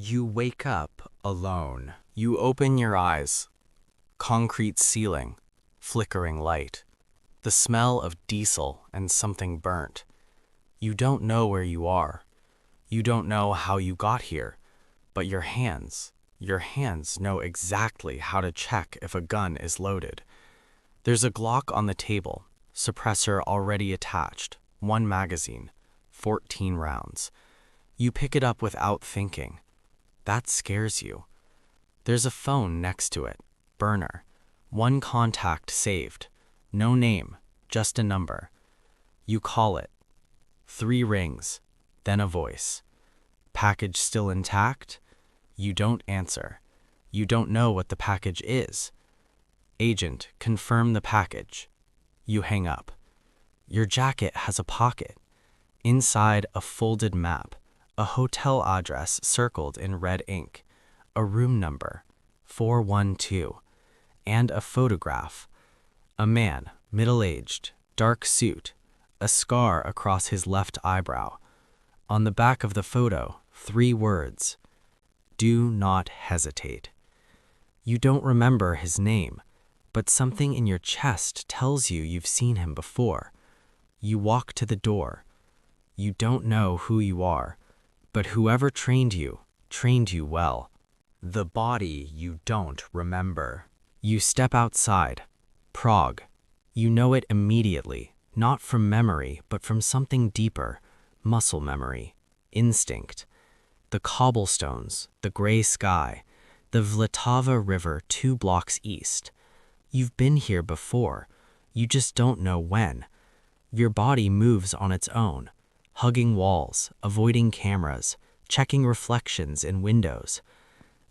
You wake up alone. You open your eyes. Concrete ceiling, flickering light, the smell of diesel and something burnt. You don't know where you are. You don't know how you got here, but your hands know exactly how to check if a gun is loaded. There's a Glock on the table, suppressor already attached, 1 magazine, 14 rounds. You pick it up without thinking. That scares you. There's a phone next to it, burner, 1 contact saved, no name, just a number. You call it. 3 rings, then a voice. Package still intact? You don't answer. You don't know what the package is. Agent, confirm the package. You hang up. Your jacket has a pocket. Inside, a folded map, a hotel address circled in red ink, a room number, 412, and a photograph. A man, middle-aged, dark suit, a scar across his left eyebrow. On the back of the photo, 3 words: do not hesitate. You don't remember his name, but something in your chest tells you you've seen him before. You walk to the door. You don't know who you are, but whoever trained you well. The body you don't remember. You step outside. Prague. You know it immediately, not from memory, but from something deeper, muscle memory, instinct. The cobblestones, the gray sky, the Vltava River 2 blocks east. You've been here before, you just don't know when. Your body moves on its own, hugging walls, avoiding cameras, checking reflections in windows.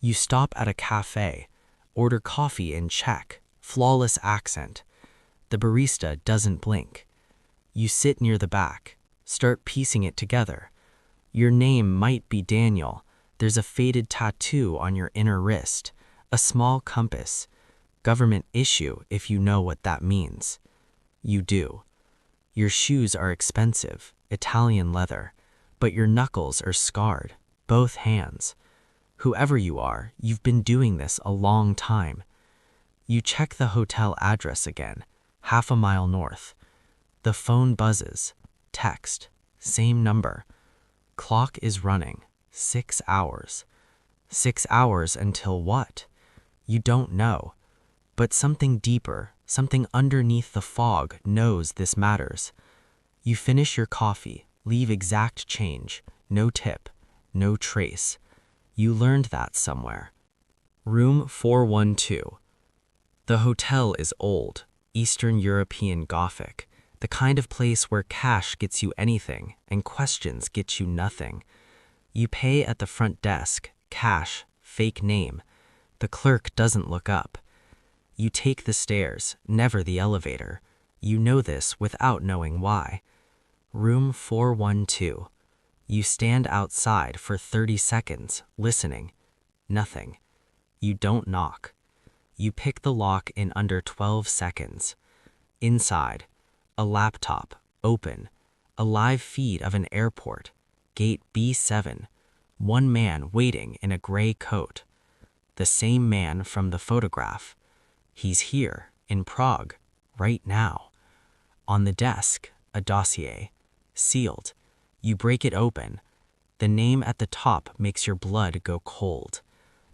You stop at a cafe, order coffee in Czech, flawless accent. The barista doesn't blink. You sit near the back, start piecing it together. Your name might be Daniel. There's a faded tattoo on your inner wrist, a small compass. Government issue if you know what that means. You do. Your shoes are expensive, Italian leather, but your knuckles are scarred, both hands. Whoever you are, you've been doing this a long time. You check the hotel address again, half a mile north. The phone buzzes. Text. Same number. Clock is running. 6 hours. 6 hours until what? You don't know. But something deeper, something underneath the fog knows this matters. You finish your coffee, leave exact change, no tip, no trace. You learned that somewhere. Room 412. The hotel is old, Eastern European Gothic, the kind of place where cash gets you anything and questions get you nothing. You pay at the front desk, cash, fake name. The clerk doesn't look up. You take the stairs, never the elevator. You know this without knowing why. Room 412. You stand outside for 30 seconds, listening. Nothing. You don't knock. You pick the lock in under 12 seconds. Inside, a laptop, open, a live feed of an airport, gate B7, 1 man waiting in a gray coat. The same man from the photograph. He's here, in Prague, right now. On the desk, a dossier, sealed. You break it open. The name at the top makes your blood go cold.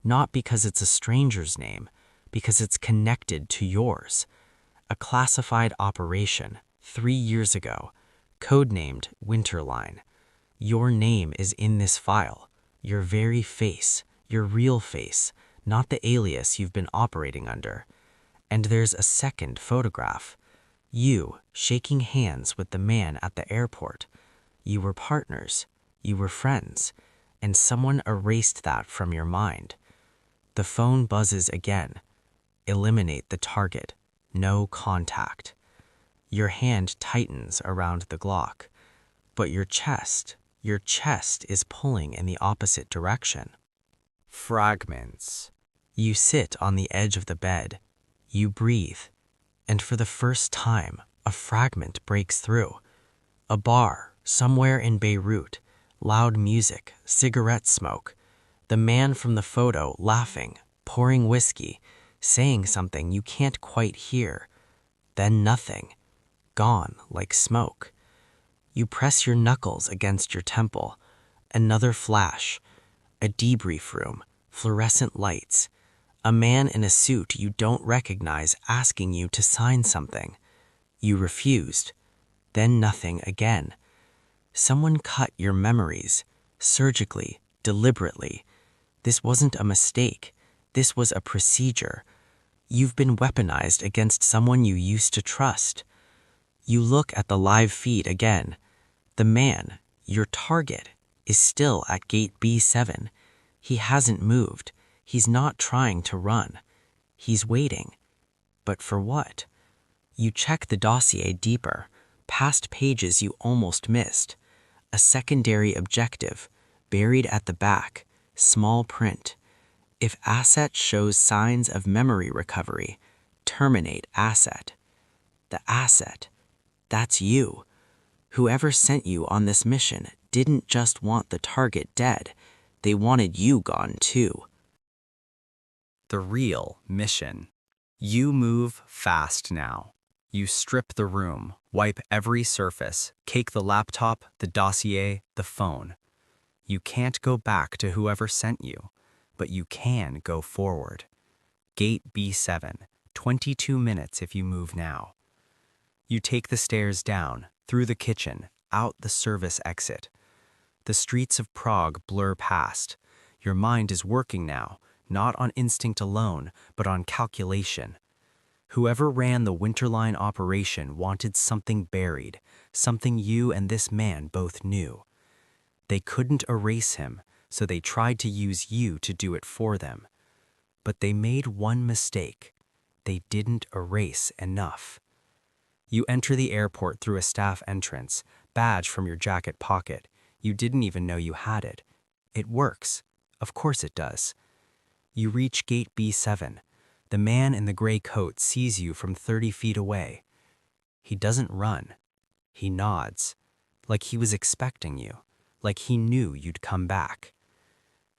Not because it's a stranger's name, because it's connected to yours. A classified operation, 3 years ago, codenamed Winterline. Your name is in this file, your very face, your real face, not the alias you've been operating under. And there's a second photograph. You shaking hands with the man at the airport. You were partners. You were friends. And someone erased that from your mind. The phone buzzes again. Eliminate the target. No contact. Your hand tightens around the Glock. But your chest is pulling in the opposite direction. Fragments. You sit on the edge of the bed. You breathe, and for the first time, a fragment breaks through. A bar, somewhere in Beirut, loud music, cigarette smoke. The man from the photo laughing, pouring whiskey, saying something you can't quite hear. Then nothing. Gone like smoke. You press your knuckles against your temple. Another flash. A debrief room. Fluorescent lights. A man in a suit you don't recognize asking you to sign something. You refused. Then nothing again. Someone cut your memories. Surgically, deliberately. This wasn't a mistake. This was a procedure. You've been weaponized against someone you used to trust. You look at the live feed again. The man, your target, is still at gate B7. He hasn't moved. He's not trying to run. He's waiting. But for what? You check the dossier deeper, past pages you almost missed. A secondary objective, buried at the back, small print. If asset shows signs of memory recovery, terminate asset. The asset, that's you. Whoever sent you on this mission didn't just want the target dead, they wanted you gone too. The real mission. You move fast now. You strip the room, wipe every surface, cake the laptop, the dossier, the phone. You can't go back to whoever sent you, but you can go forward. Gate B7, 22 minutes if you move now. You take the stairs down, through the kitchen, out the service exit. The streets of Prague blur past. Your mind is working now, not on instinct alone, but on calculation. Whoever ran the Winterline operation wanted something buried, something you and this man both knew. They couldn't erase him, so they tried to use you to do it for them. But they made one mistake. They didn't erase enough. You enter the airport through a staff entrance, badge from your jacket pocket. You didn't even know you had it. It works. Of course it does. You reach gate B7. The man in the gray coat sees you from 30 feet away. He doesn't run. He nods, like he was expecting you, like he knew you'd come back.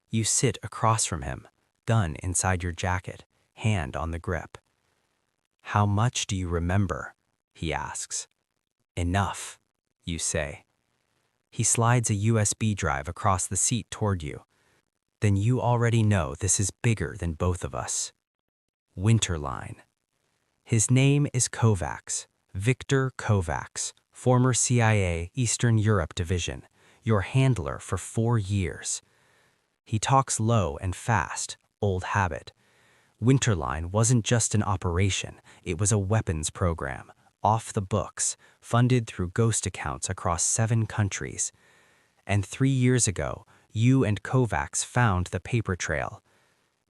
You sit across from him, gun inside your jacket, hand on the grip. "How much do you remember?" he asks. "Enough," you say. He slides a USB drive across the seat toward you. Then you already know this is bigger than both of us. Winterline. His name is Kovacs, Victor Kovacs, former CIA Eastern Europe Division, your handler for 4 years. He talks low and fast, old habit. Winterline wasn't just an operation, it was a weapons program, off the books, funded through ghost accounts across 7 countries. And 3 years ago, you and Kovacs found the paper trail.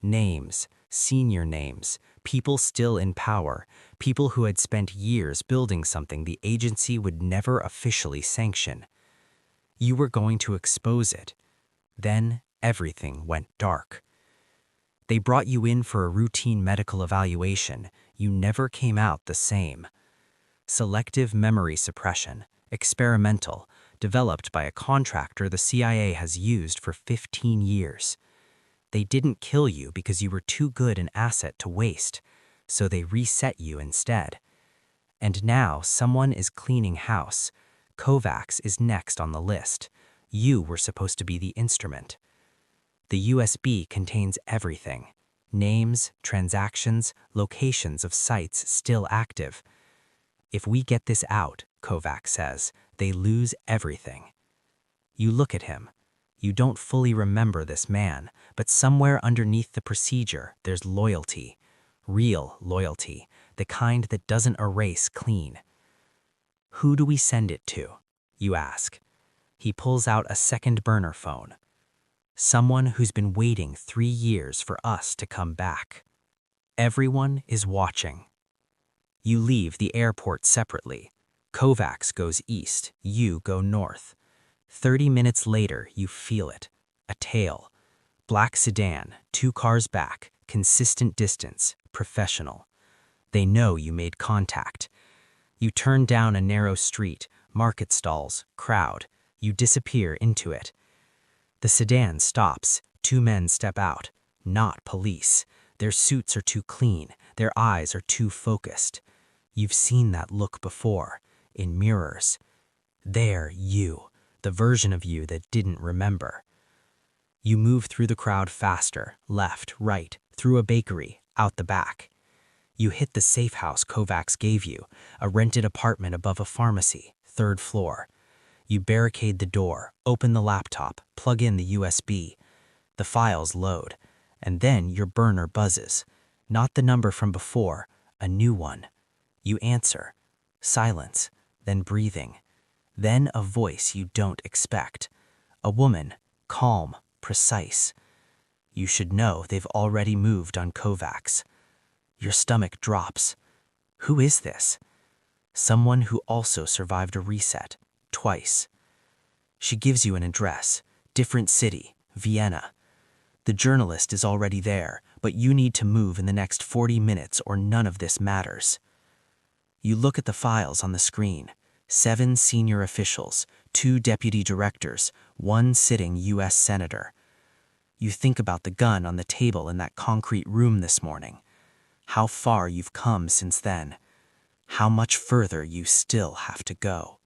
Names, senior names, people still in power, people who had spent years building something the agency would never officially sanction. You were going to expose it. Then everything went dark. They brought you in for a routine medical evaluation. You never came out the same. Selective memory suppression, experimental, developed by a contractor the CIA has used for 15 years. They didn't kill you because you were too good an asset to waste, so they reset you instead. And now someone is cleaning house. Kovacs is next on the list. You were supposed to be the instrument. The USB contains everything. Names, transactions, locations of sites still active. If we get this out, Kovacs says, they lose everything. You look at him. You don't fully remember this man, but somewhere underneath the procedure, there's loyalty. Real loyalty, the kind that doesn't erase clean. Who do we send it to? You ask. He pulls out a second burner phone. Someone who's been waiting 3 years for us to come back. Everyone is watching. You leave the airport separately. Kovacs goes east, you go north. 30 minutes later, you feel it. A tail. Black sedan, 2 cars back, consistent distance, professional. They know you made contact. You turn down a narrow street, market stalls, crowd. You disappear into it. The sedan stops, 2 men step out, not police. Their suits are too clean, their eyes are too focused. You've seen that look before, in mirrors. They're you, the version of you that didn't remember. You move through the crowd faster, left, right, through a bakery, out the back. You hit the safe house Kovacs gave you, a rented apartment above a pharmacy, 3rd floor. You barricade the door, open the laptop, plug in the USB. The files load, and then your burner buzzes. Not the number from before, a new one. You answer. Silence, then breathing. Then a voice you don't expect. A woman, calm, precise. You should know they've already moved on Kovacs. Your stomach drops. Who is this? Someone who also survived a reset, twice. She gives you an address, different city, Vienna. The journalist is already there, but you need to move in the next 40 minutes or none of this matters. You look at the files on the screen. 7 senior officials, 2 deputy directors, 1 sitting U.S. senator. You think about the gun on the table in that concrete room this morning. How far you've come since then. How much further you still have to go.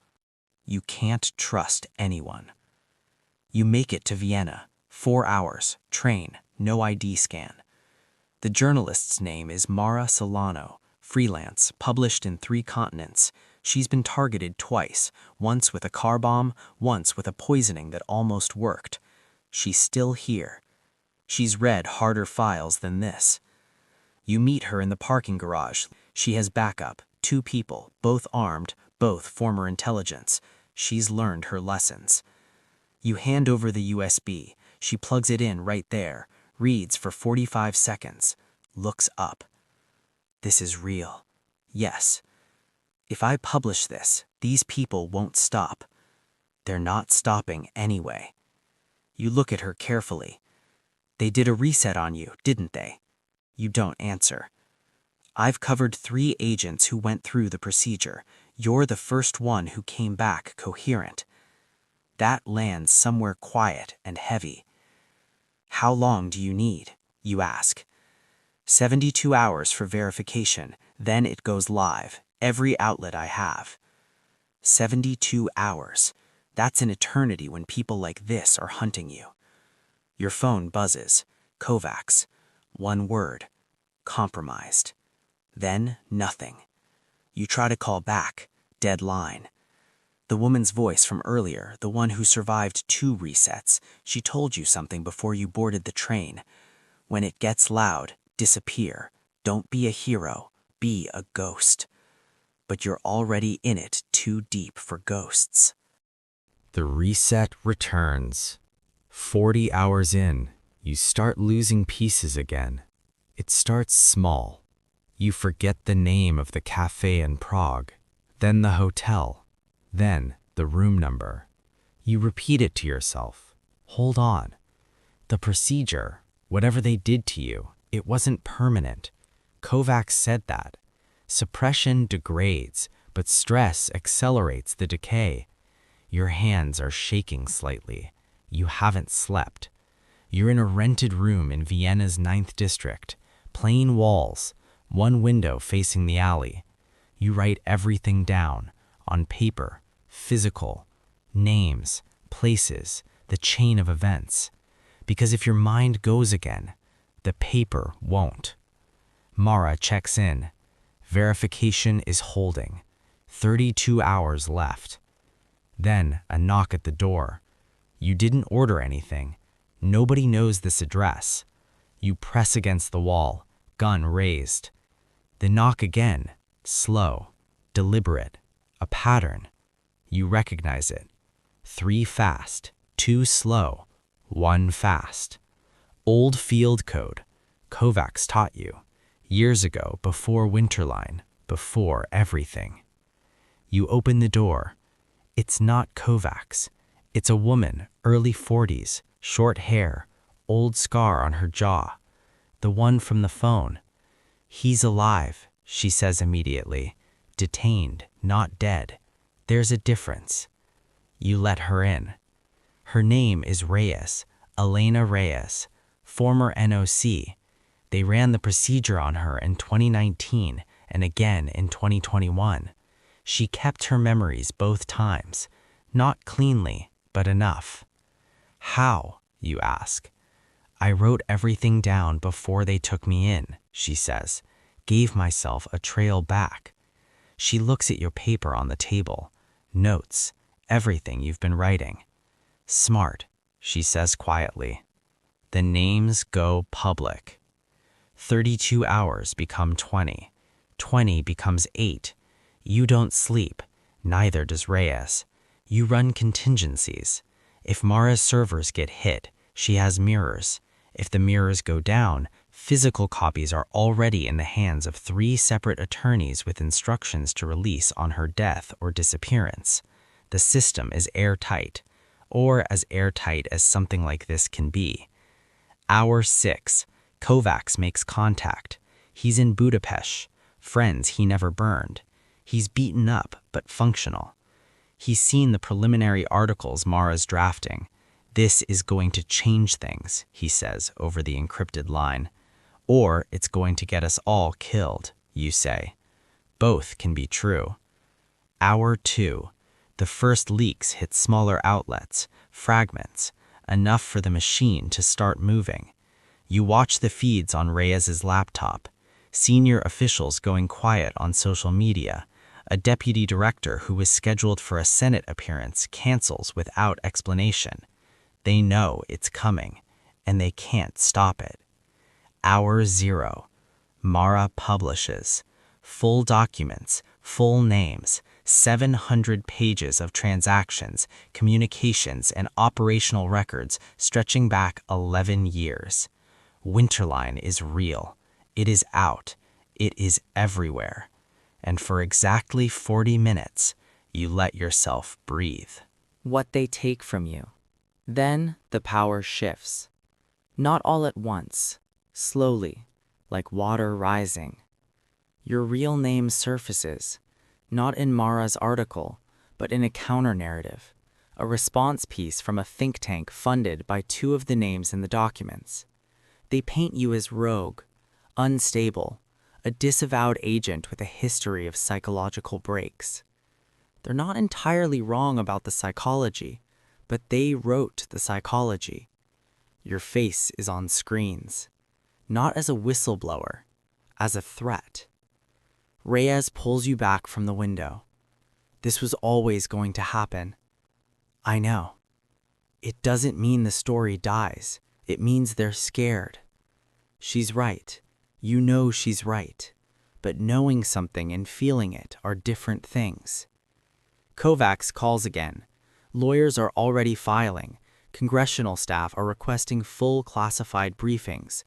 You can't trust anyone. You make it to Vienna. 4 hours, train, no ID scan. The journalist's name is Mara Solano, freelance, published in 3 continents. She's been targeted twice, once with a car bomb, once with a poisoning that almost worked. She's still here. She's read harder files than this. You meet her in the parking garage. She has backup, 2 people, both armed, both former intelligence. She's learned her lessons. You hand over the USB. She plugs it in right there, reads for 45 seconds, looks up. This is real. Yes. If I publish this, these people won't stop. They're not stopping anyway. You look at her carefully. They did a reset on you, didn't they? You don't answer. I've covered 3 agents who went through the procedure. You're the first one who came back coherent. That lands somewhere quiet and heavy. How long do you need? You ask. 72 hours for verification, then it goes live. Every outlet I have. 72 hours. That's an eternity when people like this are hunting you. Your phone buzzes. Kovacs. 1 word. Compromised. Then nothing. You try to call back. Dead line. The woman's voice from earlier, the one who survived 2 resets, she told you something before you boarded the train. When it gets loud, disappear. Don't be a hero. Be a ghost. But you're already in it too deep for ghosts. The reset returns. 40 hours in, you start losing pieces again. It starts small. You forget the name of the cafe in Prague, then the hotel, then the room number. You repeat it to yourself. Hold on. The procedure, whatever they did to you, it wasn't permanent. Kovacs said that. Suppression degrades, but stress accelerates the decay. Your hands are shaking slightly. You haven't slept. You're in a rented room in Vienna's 9th district. Plain walls, 1 window facing the alley. You write everything down, on paper, physical, names, places, the chain of events. Because if your mind goes again, the paper won't. Mara checks in. Verification is holding. 32 hours left. Then a knock at the door. You didn't order anything. Nobody knows this address. You press against the wall, gun raised. The knock again, slow, deliberate, a pattern. You recognize it. 3 fast, 2 slow, 1 fast. Old field code. Kovacs taught you. Years ago, before Winterline, before everything. You open the door. It's not Kovacs. It's a woman, early 40s, short hair, old scar on her jaw. The one from the phone. He's alive, she says immediately. Detained, not dead. There's a difference. You let her in. Her name is Reyes, Elena Reyes, former NOC. They ran the procedure on her in 2019 and again in 2021. She kept her memories both times, not cleanly, but enough. How, you ask? I wrote everything down before they took me in, she says, gave myself a trail back. She looks at your paper on the table, notes, everything you've been writing. Smart, she says quietly. The names go public. 32 hours become 20. 20 becomes 8. You don't sleep, neither does Reyes. You run contingencies. If Mara's servers get hit, she has mirrors. If the mirrors go down, physical copies are already in the hands of 3 separate attorneys with instructions to release on her death or disappearance. The system is airtight, or as airtight as something like this can be. Hour 6, Kovacs makes contact. He's in Budapest, friends he never burned. He's beaten up, but functional. He's seen the preliminary articles Mara's drafting. This is going to change things, he says over the encrypted line. Or it's going to get us all killed, you say. Both can be true. Hour 2. The first leaks hit smaller outlets, fragments, enough for the machine to start moving. You watch the feeds on Reyes's laptop, senior officials going quiet on social media. A deputy director who was scheduled for a Senate appearance cancels without explanation. They know it's coming, and they can't stop it. Hour 0. Mara publishes. Full documents, full names, 700 pages of transactions, communications, and operational records stretching back 11 years. Winterline is real. It is out. It is everywhere. And for exactly 40 minutes, you let yourself breathe. What they take from you. Then the power shifts. Not all at once, slowly, like water rising. Your real name surfaces, not in Mara's article, but in a counter-narrative, a response piece from a think tank funded by 2 of the names in the documents. They paint you as rogue, unstable, a disavowed agent with a history of psychological breaks. They're not entirely wrong about the psychology, but they wrote the psychology. Your face is on screens, not as a whistleblower, as a threat. Reyes pulls you back from the window. This was always going to happen. I know. It doesn't mean the story dies. It means they're scared. She's right. You know she's right. But knowing something and feeling it are different things. Kovacs calls again. Lawyers are already filing. Congressional staff are requesting full classified briefings.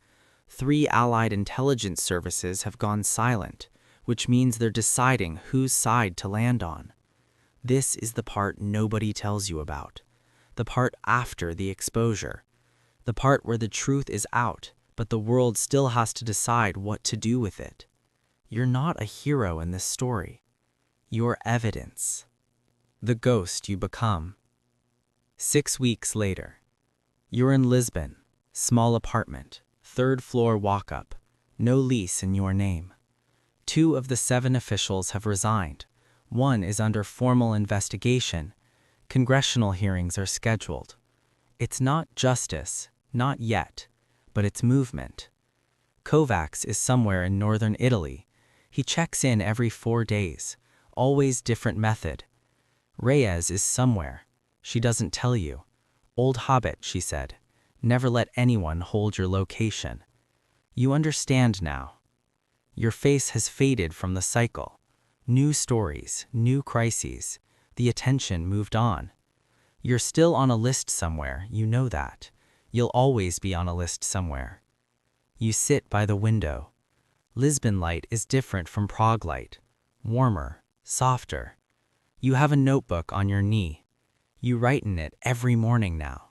3 allied intelligence services have gone silent, which means they're deciding whose side to land on. This is the part nobody tells you about. The part after the exposure. The part where the truth is out, but the world still has to decide what to do with it. You're not a hero in this story. You're evidence. The ghost you become. 6 weeks later. You're in Lisbon. Small apartment. 3rd floor walk-up. No lease in your name. 2 of the 7 officials have resigned. 1 is under formal investigation. Congressional hearings are scheduled. It's not justice, not yet, but it's movement. Kovacs is somewhere in northern Italy. He checks in every 4 days, always different method. Reyes is somewhere. She doesn't tell you. Old Hobbit, she said. Never let anyone hold your location. You understand now. Your face has faded from the cycle. New stories, new crises. The attention moved on. You're still on a list somewhere, you know that. You'll always be on a list somewhere. You sit by the window. Lisbon light is different from Prague light. Warmer, softer. You have a notebook on your knee. You write in it every morning now.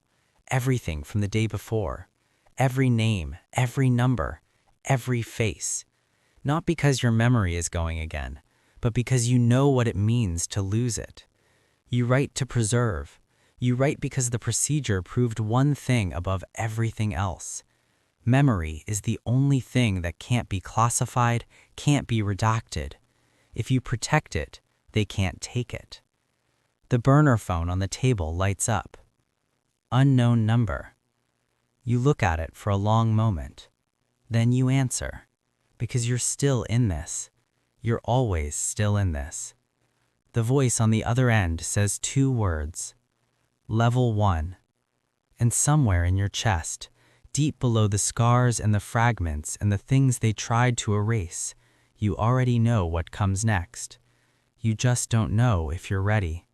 Everything from the day before. Every name, every number, every face. Not because your memory is going again, but because you know what it means to lose it. You write to preserve. You write because the procedure proved one thing above everything else. Memory is the only thing that can't be classified, can't be redacted. If you protect it, they can't take it. The burner phone on the table lights up. Unknown number. You look at it for a long moment. Then you answer, because you're still in this. You're always still in this. The voice on the other end says 2 words. Level 1. And somewhere in your chest, deep below the scars and the fragments and the things they tried to erase, you already know what comes next. You just don't know if you're ready.